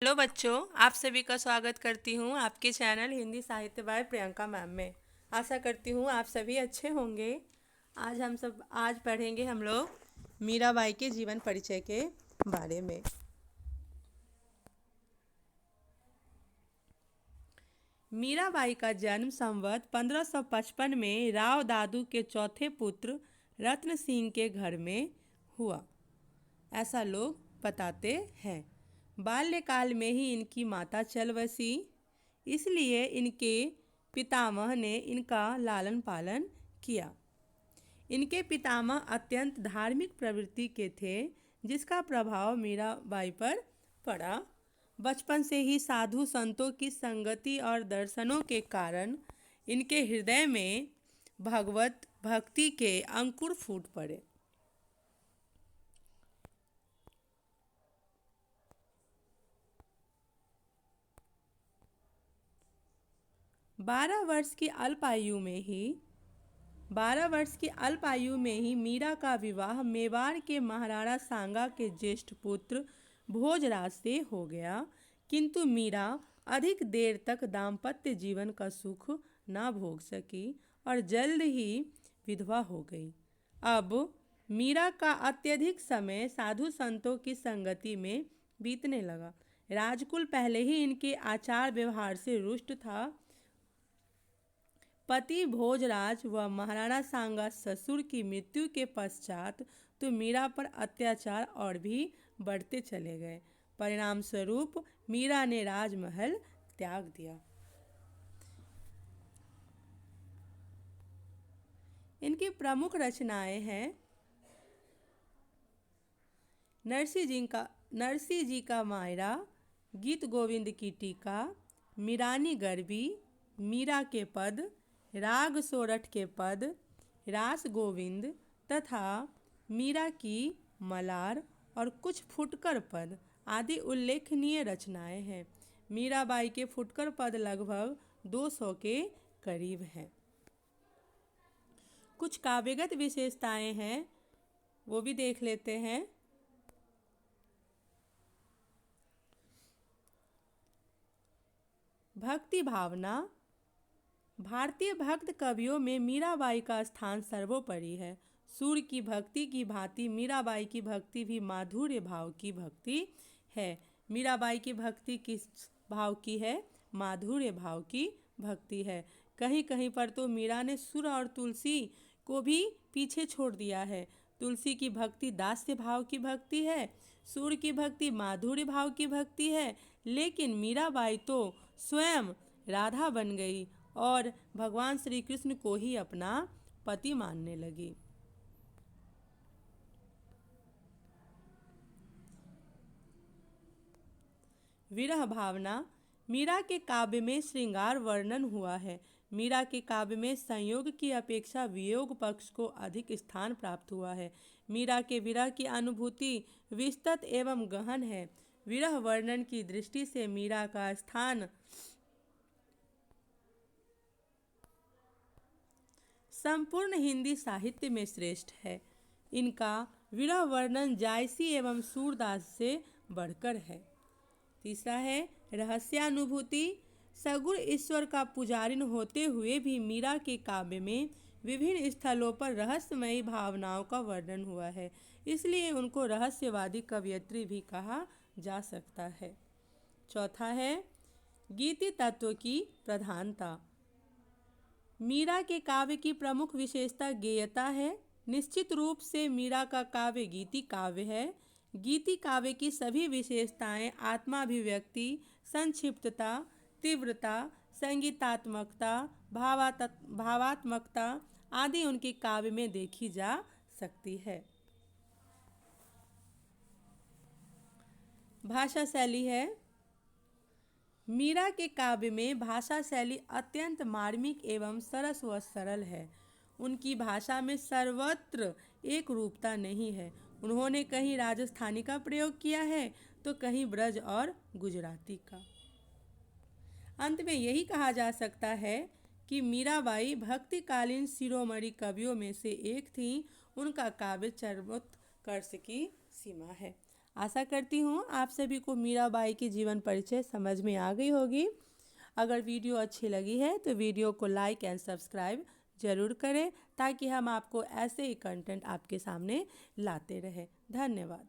Hello बच्चों, आप सभी का स्वागत करती हूँ आपके चैनल हिंदी साहित्य बाय प्रियंका मैम में। आशा करती हूँ आप सभी अच्छे होंगे। आज पढ़ेंगे हम लोग मीराबाई के जीवन परिचय के बारे में। मीराबाई का जन्म संवत 1555 में राव दादू के चौथे पुत्र रत्न सिंह के घर में हुआ, ऐसा लोग बताते हैं। बाल्यकाल में ही इनकी माता चल बसी, इसलिए इनके पितामह ने इनका लालन पालन किया। इनके पितामह अत्यंत धार्मिक प्रवृत्ति के थे, जिसका प्रभाव मीराबाई पर पड़ा। बचपन से ही साधु संतों की संगति और दर्शनों के कारण इनके हृदय में भगवत भक्ति के अंकुर फूट पड़े। 12 वर्ष की अल्प आयु में ही मीरा का विवाह मेवाड़ के महाराणा सांगा के ज्येष्ठ पुत्र भोजराज से हो गया, किंतु मीरा अधिक देर तक दाम्पत्य जीवन का सुख न भोग सकी और जल्द ही विधवा हो गई। अब मीरा का अत्यधिक समय साधु संतों की संगति में बीतने लगा। राजकुल पहले ही इनके आचार व्यवहार से रुष्ट था। पति भोजराज व महाराणा सांगा ससुर की मृत्यु के पश्चात तो मीरा पर अत्याचार और भी बढ़ते चले गए। परिणाम स्वरूप मीरा ने राजमहल त्याग दिया। इनकी प्रमुख रचनाएं हैं नरसी जी का मायरा, गीत गोविंद की टीका, मीरानी गरबी, मीरा के पद, राग सोरठ के पद, रास गोविंद तथा मीरा की मलार और कुछ फुटकर पद आदि उल्लेखनीय रचनाएं हैं। मीराबाई के फुटकर पद लगभग 200 के करीब हैं। कुछ काव्यगत विशेषताएं हैं, वो भी देख लेते हैं। भक्ति भावना। भारतीय भक्त कवियों में मीराबाई का स्थान सर्वोपरि है। सूर्य की भक्ति की भांति मीराबाई की भक्ति भी माधुर्य भाव की भक्ति है। मीराबाई की भक्ति किस भाव की है? माधुर्य भाव की भक्ति है। कहीं कहीं पर तो मीरा ने सुर और तुलसी को भी पीछे छोड़ दिया है। तुलसी की भक्ति दास्य भाव की भक्ति है, सूर्य की भक्ति माधुर्य भाव की भक्ति है, लेकिन मीराबाई तो स्वयं राधा बन गई और भगवान श्री कृष्ण को ही अपना पति मानने लगी। विरह भावना। मीरा के काव्य में श्रृंगार वर्णन हुआ है। मीरा के काव्य में संयोग की अपेक्षा वियोग पक्ष को अधिक स्थान प्राप्त हुआ है। मीरा के विरह की अनुभूति विस्तृत एवं गहन है। विरह वर्णन की दृष्टि से मीरा का स्थान संपूर्ण हिंदी साहित्य में श्रेष्ठ है। इनका विरह वर्णन जायसी एवं सूरदास से बढ़कर है। तीसरा है रहस्यानुभूति। सगुण ईश्वर का पुजारिन होते हुए भी मीरा के काव्य में विभिन्न स्थलों पर रहस्यमयी भावनाओं का वर्णन हुआ है, इसलिए उनको रहस्यवादी कवयित्री भी कहा जा सकता है। चौथा है गीति तत्व की प्रधानता। मीरा के काव्य की प्रमुख विशेषता गेयता है। निश्चित रूप से मीरा का काव्य गीति काव्य है। गीति काव्य की सभी विशेषताएं आत्माभिव्यक्ति, संक्षिप्तता, तीव्रता, संगीतात्मकता, भावात्मकता आदि उनके काव्य में देखी जा सकती है। भाषा शैली है। मीरा के काव्य में भाषा शैली अत्यंत मार्मिक एवं सरस व सरल है। उनकी भाषा में सर्वत्र एक रूपता नहीं है। उन्होंने कहीं राजस्थानी का प्रयोग किया है तो कहीं ब्रज और गुजराती का। अंत में यही कहा जा सकता है कि मीराबाई भक्तिकालीन शिरोमणि कवियों में से एक थीं। उनका काव्य सर्वोत्कर्ष की सीमा है। आशा करती हूँ आप सभी को मीराबाई की जीवन परिचय समझ में आ गई होगी। अगर वीडियो अच्छी लगी है तो वीडियो को लाइक एंड सब्सक्राइब ज़रूर करें ताकि हम आपको ऐसे ही कंटेंट आपके सामने लाते रहें। धन्यवाद।